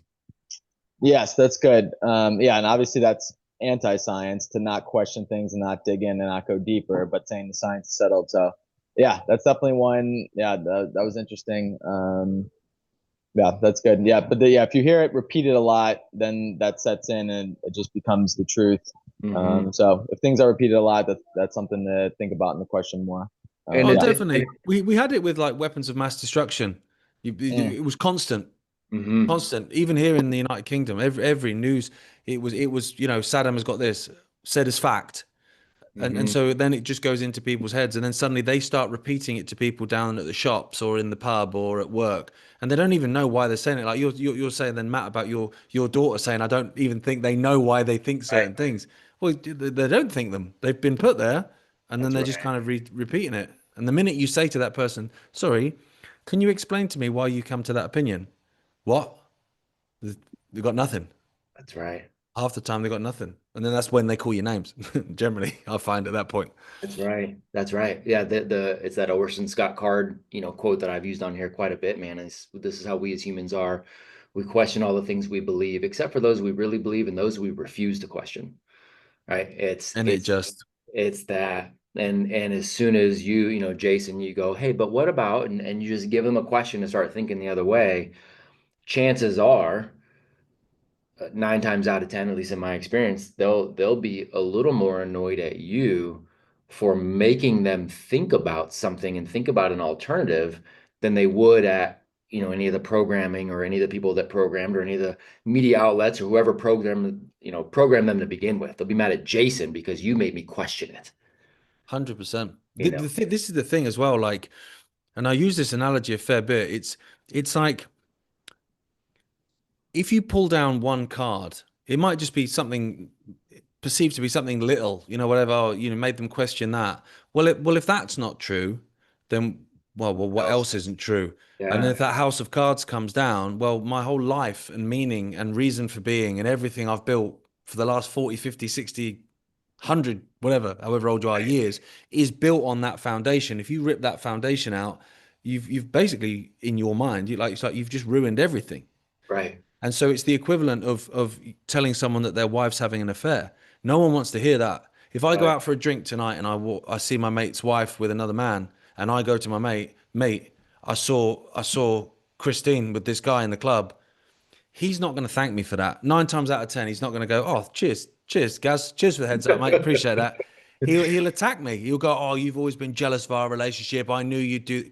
Yes, that's good. Yeah, and obviously that's anti-science to not question things and not dig in and not go deeper, but saying the science is settled. So, yeah, that's definitely one. Yeah, that was interesting. Yeah, that's good. Yeah, but yeah, if you hear it repeated a lot, then that sets in and it just becomes the truth. Hmm. So if things are repeated a lot, that's something to think about and to question more. And Oh, Yeah. definitely. We had it with like weapons of mass destruction. Mm. It was constant, hmm constant. Even here in the United Kingdom, every news, it was Saddam has got this said as fact. And hmm so then it just goes into people's heads, and then suddenly they start repeating it to people down at the shops or in the pub or at work, and they don't even know why they're saying it. Like you're saying then, Matt, about your daughter saying, I don't even think they know why they think Right. certain things. Well, they don't think them. They've been put there, and then That's they're right. just kind of repeating it. And the minute you say to that person, "Sorry, can you explain to me why you come to that opinion?" What? They've got nothing. That's right. Half the time they got nothing, and then that's when they call you names. Generally, I find at that point. That's right. That's right. Yeah, the it's that Orson Scott Card, quote that I've used on here quite a bit, man. Is this is how we as humans are. We question all the things we believe, except for those we really believe and those we refuse to question. Right? It's And it it's just it's that. And as soon as Jason, you go, hey, but what about, and you just give them a question to start thinking the other way, chances are 9 times out of 10, at least in my experience, they'll be a little more annoyed at you for making them think about something and think about an alternative than they would at any of the programming or any of the people that programmed or any of the media outlets or whoever programmed them to begin with. They'll be mad at Jason because you made me question it. 100%. You know, This is the thing as well. Like, and I use this analogy a fair bit. It's like if you pull down one card, it might just be something perceived to be something little, whatever, made them question that. Well, if that's not true, then what else? else isn't true? And then Yeah, if that house of cards comes down, well, my whole life and meaning and reason for being and everything I've built for the last 40, 50, 60, 100, whatever, however old you are, right, years, is built on that foundation. If you rip that foundation out, you've basically in your mind, it's like you've just ruined everything. right. And so it's the equivalent of telling someone that their wife's having an affair. No one wants to hear that. If I go Uh, out for a drink tonight and I see my mate's wife with another man, and I go to my mate, I saw Christine with this guy in the club. He's not going to thank me for that. 9 times out of 10, he's not going to go, oh, cheers, Gaz, cheers for the heads up, mate, appreciate that. He'll attack me. He'll go, oh, you've always been jealous of our relationship. I knew you'd do.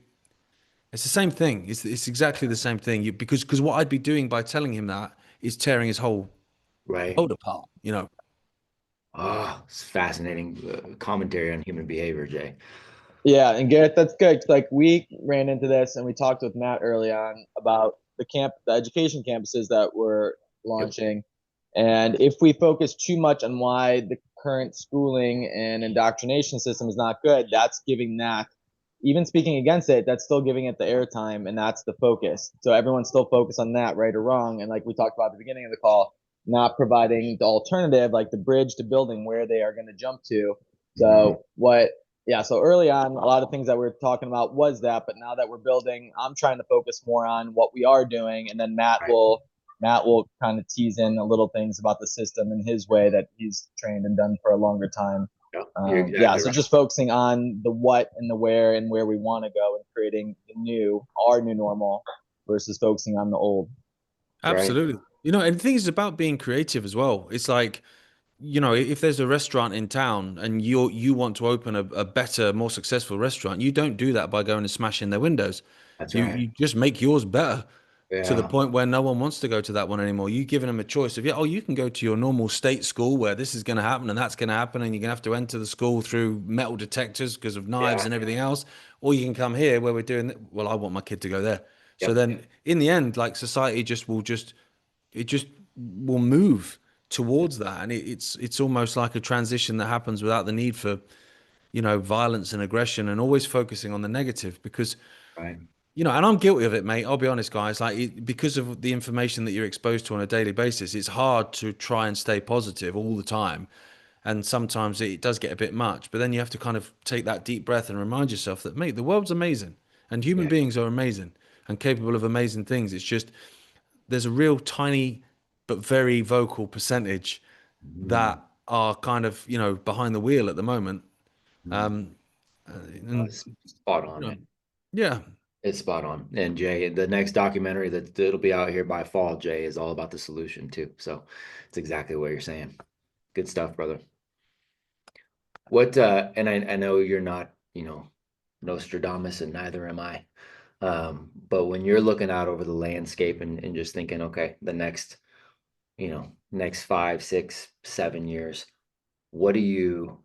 It's the same thing. It's exactly the same thing. Because what I'd be doing by telling him that is tearing his whole right. world apart. Oh, it's fascinating commentary on human behavior, Jay. Yeah, and Garrett, that's good. 'Cause, like we ran into this, and we talked with Matt early on about the education campuses that we're Yep. launching, and if we focus too much on why the current schooling and indoctrination system is not good, that's giving that even speaking against it, that's still giving it the airtime, and that's the focus. So everyone's still focused on that, right or wrong. And like we talked about at the beginning of the call, not providing the alternative, like the bridge to building where they are going to jump to. So what? Yeah. So early on, a lot of things that we are talking about was that, but now that we're building, I'm trying to focus more on what we are doing, and then Matt will kind of tease in a little things about the system in his way that he's trained and done for a longer time. You're exactly yeah, so right. just focusing on the what and the where and where we want to go and creating our new normal versus focusing on the old. Absolutely. Right. You know, and the thing is about being creative as well. It's like, you know, if there's a restaurant in town and you want to open a better, more successful restaurant, you don't do that by going and smashing their windows. That's You right. just make yours better to the Yeah. point where no one wants to go to that one anymore. You've given them a choice of, yeah, oh, you can go to your normal state school where this is going to happen and that's going to happen, and you're going to have to enter the school through metal detectors because of knives Yeah. and everything else, or you can come here where we're doing. Well, I want my kid to go there. So Yep. then, in the end, like society just will move towards that, and it's almost like a transition that happens without the need for, you know, violence and aggression, and always focusing on the negative because, Right. you know, and I'm guilty of it, mate. I'll be honest, guys. Like because of the information that you're exposed to on a daily basis, it's hard to try and stay positive all the time. And sometimes it does get a bit much, but then you have to kind of take that deep breath and remind yourself that, mate, the world's amazing and human Yeah. beings are amazing and capable of amazing things. It's just there's a real tiny but very vocal percentage Mm. that are kind of, you know, behind the wheel at the moment. Mm. Um, and It's spot you on, know, man. yeah. It's spot on. And Jay, the next documentary that'll be out here by fall, Jay, is all about the solution too. So it's exactly what you're saying. Good stuff, brother. What and I know you're not, you know, Nostradamus and neither am I. But when you're looking out over the landscape and just thinking, okay, the next, you know, next 5, 6, 7 years, what are you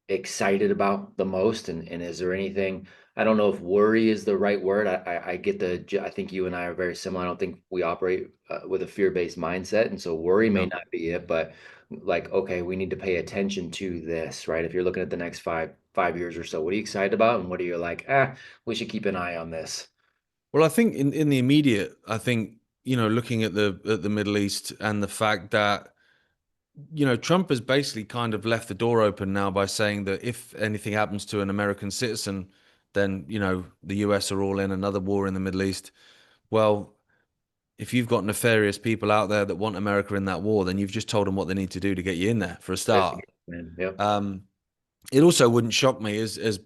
excited about the most? And is there anything, I don't know if worry is the right word. I get I think you and I are very similar. I don't think we operate with a fear-based mindset. And so worry may No. not be it, but like, okay, we need to pay attention to this, right? If you're looking at the next five years or so, what are you excited about? And what are you like, we should keep an eye on this? Well, I think in the immediate, I think, you know, looking at the Middle East and the fact that, you know, Trump has basically kind of left the door open now by saying that if anything happens to an American citizen, then, you know, the US are all in another war in the Middle East. Well, if you've got nefarious people out there that want America in that war, then you've just told them what they need to do to get you in there for a There's the start. game, man. Yep. It also wouldn't shock me, as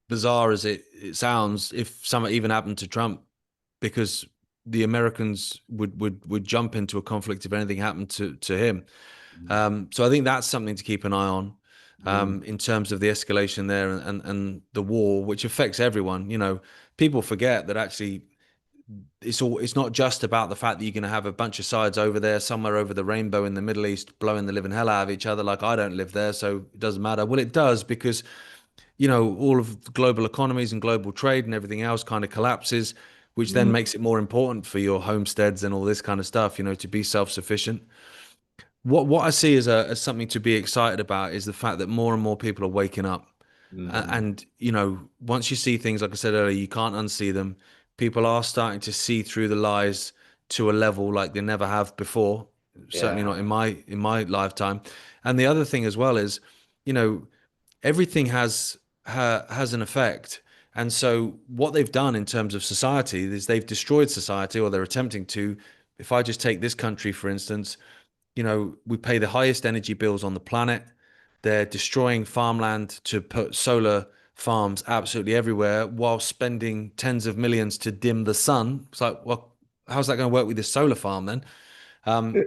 bizarre as it sounds, if something even happened to Trump, because the Americans would jump into a conflict if anything happened to him. So I think that's something to keep an eye on, Mm. in terms of the escalation there and the war, which affects everyone. You know, people forget that actually it's not just about the fact that you're going to have a bunch of sides over there somewhere over the rainbow in the Middle East blowing the living hell out of each other. Like, I don't live there, so it doesn't matter. Well, it does, because, you know, all of the global economies and global trade and everything else kind of collapses, which then Mm. makes it more important for your homesteads and all this kind of stuff, you know, to be self-sufficient. What I see as something to be excited about is the fact that more and more people are waking up. Mhm. And, you know, once you see things, like I said earlier, you can't unsee them. People are starting to see through the lies to a level like they never have before. Certainly Yeah. not in my lifetime. And the other thing as well is, you know, everything has an effect. And so what they've done in terms of society is they've destroyed society, or they're attempting to. If I just take this country, for instance, you know, we pay the highest energy bills on the planet. They're destroying farmland to put solar farms absolutely everywhere while spending tens of millions to dim the sun. It's like, well, how's that going to work with this solar farm then? Um,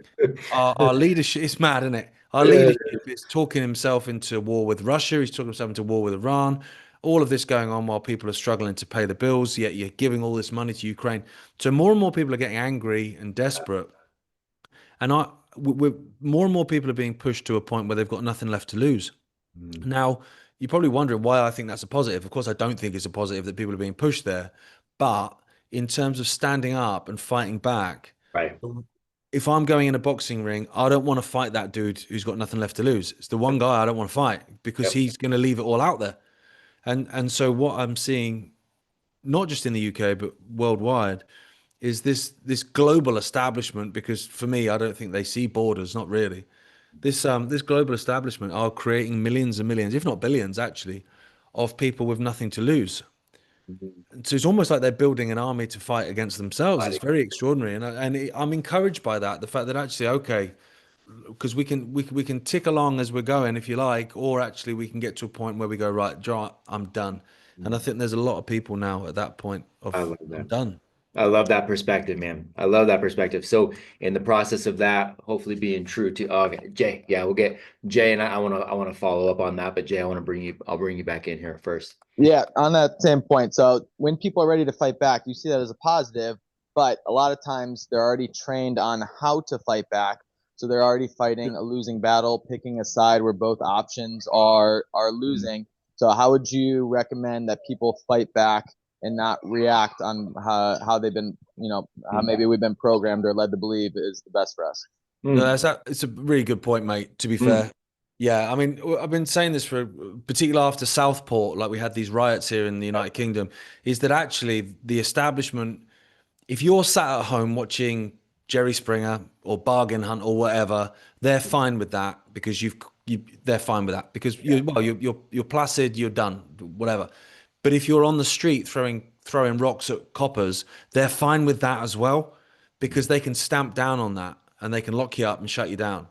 our leadership, it's mad, isn't it? Our Yeah. leadership is talking himself into war with Russia. He's talking himself into war with Iran. All of this going on while people are struggling to pay the bills, yet you're giving all this money to Ukraine. So more and more people are getting angry and desperate. And more and more people are being pushed to a point where they've got nothing left to lose. Mm. Now, you're probably wondering why I think that's a positive. Of course, I don't think it's a positive that people are being pushed there. But in terms of standing up and fighting back, Right. if I'm going in a boxing ring, I don't want to fight that dude who's got nothing left to lose. It's the one Yep. guy I don't want to fight because Yep. he's going to leave it all out there. And so what I'm seeing, not just in the UK but worldwide, is this global establishment. Because for me, I don't think they see borders, not really. This global establishment are creating millions and millions, if not billions, actually, of people with nothing to lose. Mhm. So it's almost like they're building an army to fight against themselves. It's Fighting. very extraordinary, I'm encouraged by that. The fact that actually, okay, because we can tick along as we're going, if you like, or actually we can get to a point where we go, right, Joe, I'm done. And I Mhm. think there's a lot of people now at that point I of love I'm that. done. I love that perspective, man. I love that perspective. So in the process of that, hopefully being true to okay, Jay, yeah, we'll get Jay and I want to follow up on that, but Jay, I'll bring you back in here first. Yeah, on that same point. So when people are ready to fight back, you see that as a positive, but a lot of times they're already trained on how to fight back. So they're already fighting a losing battle, picking a side where both options are Mhm. losing. So how would you recommend that people fight back and not react on how they've been, how maybe we've been programmed or led to believe is the best for us? No, Mm. it's a really good point, mate, to be Mm. fair. Yeah, I mean, I've been saying this for particularly after Southport, like we had these riots here in the United Kingdom, is that actually the establishment, if you're sat at home watching Jerry Springer or Bargain Hunt or whatever, they're fine with that because they're fine with that because you're placid, you're done, whatever. But if you're on the street throwing rocks at coppers, they're fine with that as well because they can stamp down on that and they can lock you up and shut you down.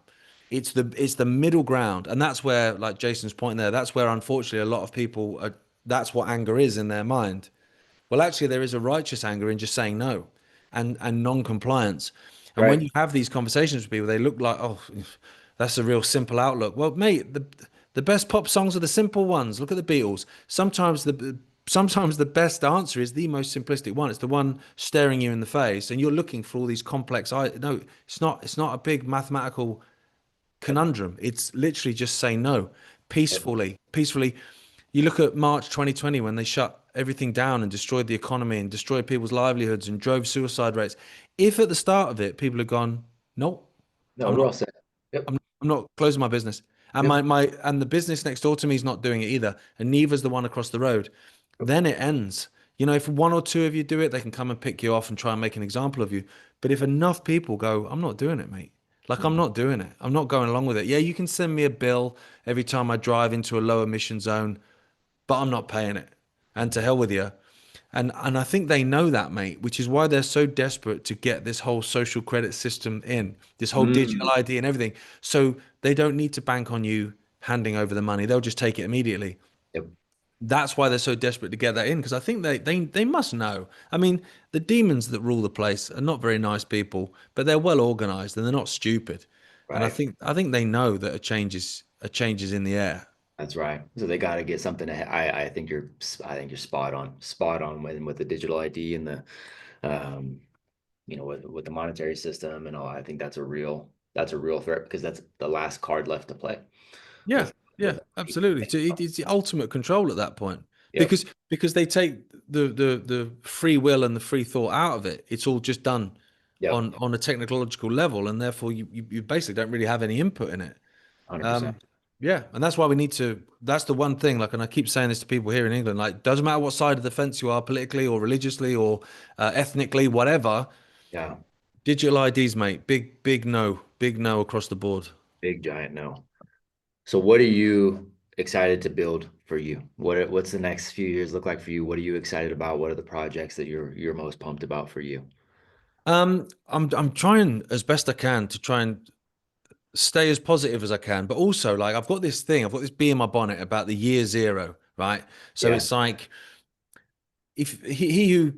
It's the middle ground, and that's where, like Jason's point there, that's where unfortunately a lot of people are. That's what anger is in their mind. Well, actually, there is a righteous anger in just saying no and non-compliance. And when Right. you have these conversations with people, they look like, oh, that's a real simple outlook. Well, mate, the best pop songs are the simple ones. Look at the Beatles. Sometimes the best answer is the most simplistic one. It's the one staring you in the face, and you're looking for all these complex. No, it's not. It's not a big mathematical Yep. conundrum. It's literally just say no Yep. peacefully. Peacefully. You look at March 2020 when they shut everything down and destroyed the economy and destroyed people's livelihoods and drove suicide rates. If at the start of it people had gone, nope, No, I'm we're not all set. Yep. I'm not closing my business. And Yep. my the business next door to me is not doing it either, and neither's the one across the road. Then it ends. If one or two of you do it, they can come and pick you off and try and make an example of you. But if enough people go, I'm not doing it, mate. Like I'm Mhm. not doing it. I'm not going along with it. Yeah, you can send me a bill every time I drive into a low emission zone, but I'm not paying it. And to hell with you. And I think they know that, mate, which is why they're so desperate to get this whole social credit system in, this whole digital Mm. ID and everything. So they don't need to bank on you handing over the money. They'll just take it immediately. Yep. That's why they're so desperate to get that in, because I think they must know. I mean, the demons that rule the place are not very nice people, but they're well organized and they're not stupid. And I Right. think I think they know that a change is in the air. That's right. So they got to get something ahead. I think you're spot on with the digital ID and the um with the monetary system and all. I think that's a real threat because that's the last card left to play Yeah, with yeah, absolutely. So it's the ultimate control at that point yep. because they take the free will and the free thought out of it. It's all just done Yep. on a technological level, and therefore you basically don't really have any input in it. 100%. Um, yeah, and that's why we need to. That's the one thing. Like, and I keep saying this to people here in England. Like, doesn't matter what side of the fence you are, politically or religiously or ethnically, whatever. Yeah. Digital IDs, mate. Big no across the board. Big giant no. So what are you excited to build for you? What's the next few years look like for you? What are you excited about? What are the projects that you're most pumped about for you? I'm trying as best I can to try and stay as positive as I can, but also like I've got this bee in my bonnet about the year zero, right? So Yeah. it's like if he who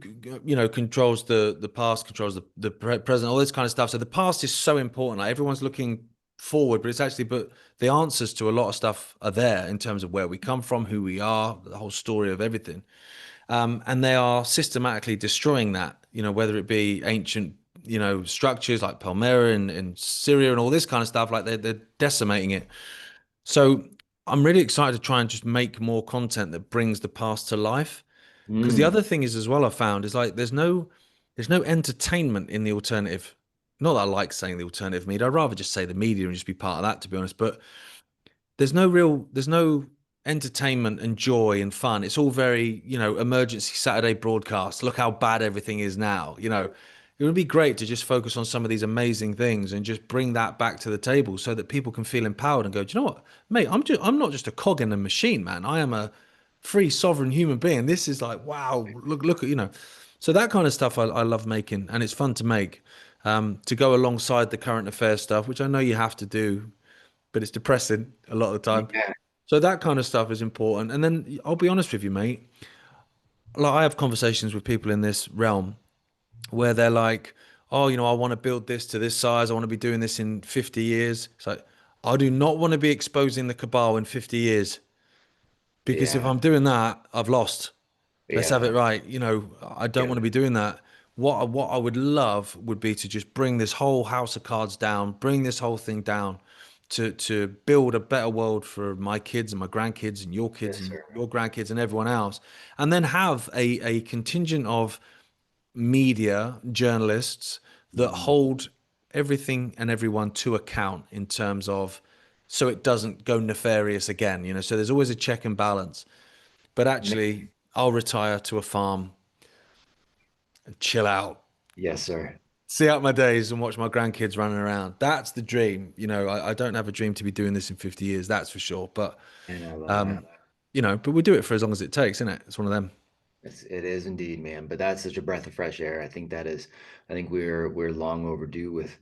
controls the past controls the present, all this kind of stuff. So the past is so important. Like everyone's looking forward, but the answers to a lot of stuff are there in terms of where we come from, who we are, the whole story of everything. And they are systematically destroying that. Whether it be ancient structures like Palmyra in Syria and all this kind of stuff, like they're decimating it. So I'm really excited to try and just make more content that brings the past to life. Because the Mm, other thing is as well, I found is like there's no entertainment in the alternative. Not that I like saying the alternative media. I'd rather just say the media and just be part of that, to be honest. But there's no entertainment and joy and fun. It's all very, emergency Saturday broadcast. Look how bad everything is now. It would be great to just focus on some of these amazing things and just bring that back to the table so that people can feel empowered and go, do you know what, mate, I'm not just a cog in a machine, man. I am a free sovereign human being. This is like, wow, look at, so that kind of stuff I love making, and it's fun to make. To go alongside the current affairs stuff, which I know you have to do, but it's depressing a lot of the time. Yeah. So that kind of stuff is important. And then I'll be honest with you, mate. Like I have conversations with people in this realm where they're like, "Oh, I want to build this to this size. I want to be doing this in 50 years." It's like, I do not want to be exposing the cabal in 50 years because if Yeah. I'm doing that, I've lost. Let's have Yeah. it right. I don't Yeah. want to be doing that. What I would love would be to just bring this whole house of cards down, bring this whole thing down, to build a better world for my kids and my grandkids and your kids Yes, and sir. your grandkids and everyone else, and then have a contingent of media journalists that Mhm. hold everything and everyone to account in terms of so it doesn't go nefarious again. So there's always a check and balance. But actually, I'll retire to a farm and chill out, Yes, sir. see out my days and watch my grandkids running around. That's the dream. I don't have a dream to be doing this in 50 years, that's for sure. But, And I love that. um, but we do it for as long as it takes, isn't it? It's one of them. It is indeed, man. But that's such a breath of fresh air. I think we're long overdue with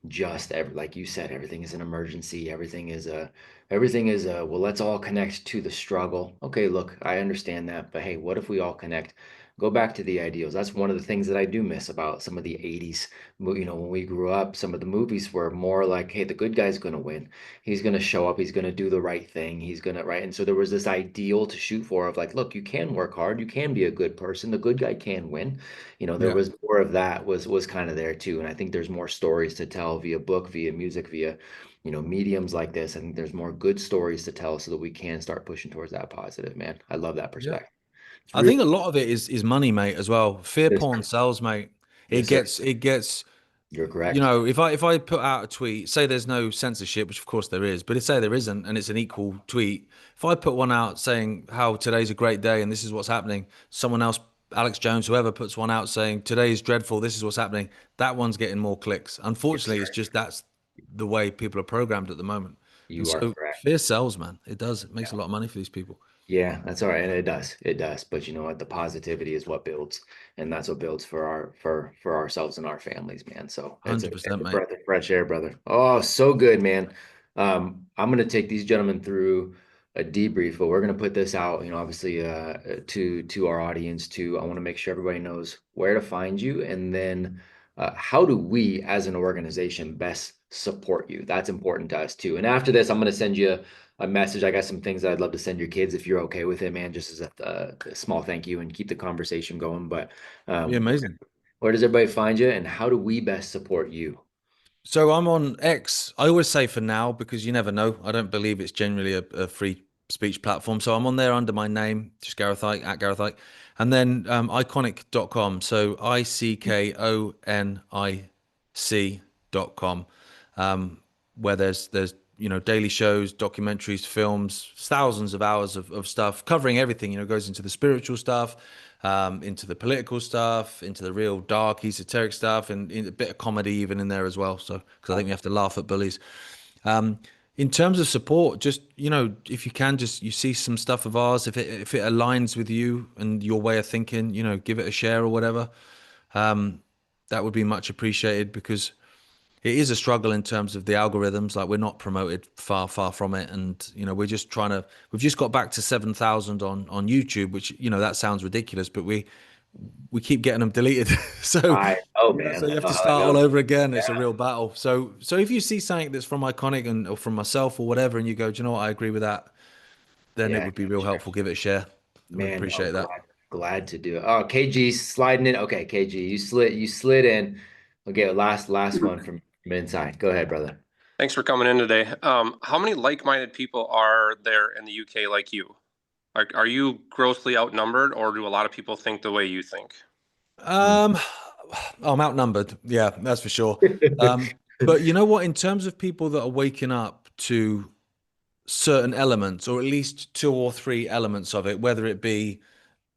just like you said, everything is an emergency. Everything is a, well, let's all connect to the struggle. Okay, look, I understand that, but hey, what if we all connect? Go back to the ideals. That's one of the things that I do miss about some of the 80s. When we grew up, some of the movies were more like, hey, the good guy's going to win. He's going to show up. He's going to do the right thing. He's going to, right. And so there was this ideal to shoot for of like, look, you can work hard. You can be a good person. The good guy can win. There Yeah. was more of that was kind of there too. And I think there's more stories to tell via book, via music, via, mediums like this. I think there's more good stories to tell so that we can start pushing towards that positive, man. I love that Yeah. perspective. It's I real. think a lot of it is money, mate, as well. Fear Yes, porn sir. sells, mate. It Yes, sir. gets it gets You're correct. if I put out a tweet, say there's no censorship, which of course there is, but if say there isn't and it's an equal tweet, if I put one out saying how today's a great day and this is what's happening, someone else, Alex Jones, whoever puts one out saying today is dreadful, this is what's happening, that one's getting more clicks. Yes, Unfortunately, it's sir. just that's the way people are programmed at the moment. And You are so correct. fear sells, man. It does. It makes a lot of money for these people. Yeah, that's all right. And it does. It does. But you know what? The positivity is what builds. And that's what builds for for ourselves and our families, man. So it's 100%, a mate. breath of fresh air, brother. Oh, so good, man. I'm gonna take these gentlemen through a debrief, but we're gonna put this out, obviously to our audience too. I want to make sure everybody knows where to find you and then how do we as an organization best support you? That's important to us too. And after this, I'm gonna send you a message. I got some things that I'd love to send your kids if you're okay with it, man, just as a small thank you and keep the conversation going. But Yeah, um, amazing. where does everybody find you and how do we best support you? So I'm on X. I always say for now because you never know. I don't believe it's generally a free speech platform. So I'm on there under my name, just Gareth Icke, at Gareth Icke. And then iconic.com. So ICKONIC.com. Where there's daily shows, documentaries, films, thousands of hours of stuff covering everything. Goes into the spiritual stuff, into the political stuff, into the real dark esoteric stuff, and a bit of comedy even in there as well. So because I think we have to laugh at bullies. Um, in terms of support, just if you can, just you see some stuff of ours, if it aligns with you and your way of thinking, give it a share or whatever. That would be much appreciated because it is a struggle in terms of the algorithms. Like we're not promoted far, far from it, and we're just we've just got back to 7,000 on YouTube, which that sounds ridiculous, but we keep getting them deleted. So I oh man, so I you have know to how it start all goes. over again. It's a Yeah, real battle. So if you see something that's from Iconic and or from myself or whatever, and you go, do you know what, I agree with that, then it yeah, would be real helpful. Give it a share. I would man. Oh, appreciate that. glad to do it. Oh, KG sliding in. Okay, KG, you slid in. Okay, last one from inside. Go ahead, brother. Thanks for coming in today. How many like-minded people are there in the UK like you? Are you grossly outnumbered, or do a lot of people think the way you think? Hmm. Um, I'm outnumbered. Yeah, that's for sure. But you know what? In terms of people that are waking up to certain elements, or at least 2 or 3 elements of it, whether it be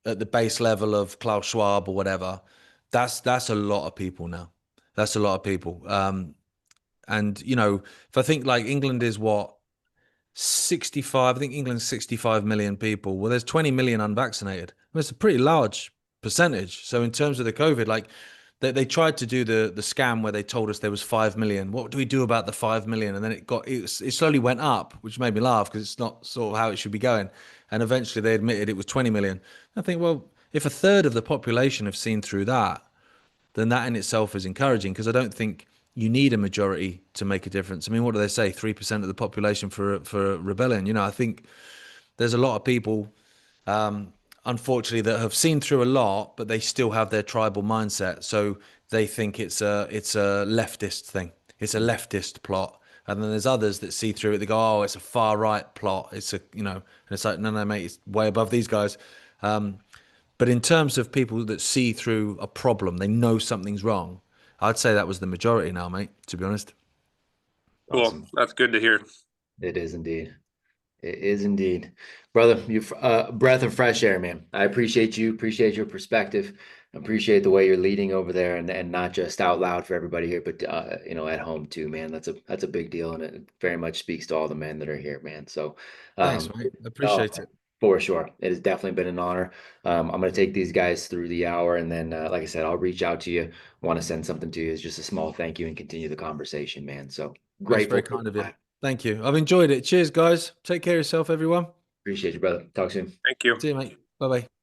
at the base level of Klaus Schwab or whatever, that's a lot of people now. That's a lot of people. And if I think like England is what, 65, I think England's 65 million people. Well, there's 20 million unvaccinated. Well, it's a pretty large percentage. So in terms of the COVID, like they tried to do the scam where they told us there was 5 million. What do we do about the 5 million? And then it slowly went up, which made me laugh because it's not sort of how it should be going. And eventually they admitted it was 20 million. I think, well, if a third of the population have seen through that, then that in itself is encouraging, because I don't think you need a majority to make a difference. I mean, what do they say? 3% of the population for a rebellion. I think there's a lot of people, unfortunately, that have seen through a lot, but they still have their tribal mindset. So they think it's a leftist thing. It's a leftist plot. And then there's others that see through it. They go, oh, it's a far right plot. It's and it's like, no, mate, it's way above these guys. But in terms of people that see through a problem, they know something's wrong. I'd say that was the majority now, mate, to be honest. Cool. Awesome. That's good to hear. It is indeed. It is indeed. Brother, you breath of fresh air, man. I appreciate you, appreciate your perspective, appreciate the way you're leading over there, and not just out loud for everybody here, but at home too, man. That's a big deal, and it very much speaks to all the men that are here, man. So Thanks, mate. Appreciate it. For sure. It has definitely been an honor. I'm going to take these guys through the hour, and then, like I said, I'll reach out to you. Want to send something to you. It's just a small thank you and continue the conversation, man. So grateful. That's very kind of you. Thank you. I've enjoyed it. Cheers, guys. Take care of yourself, everyone. Appreciate you, brother. Talk soon. Thank you. See you, mate. Bye-bye.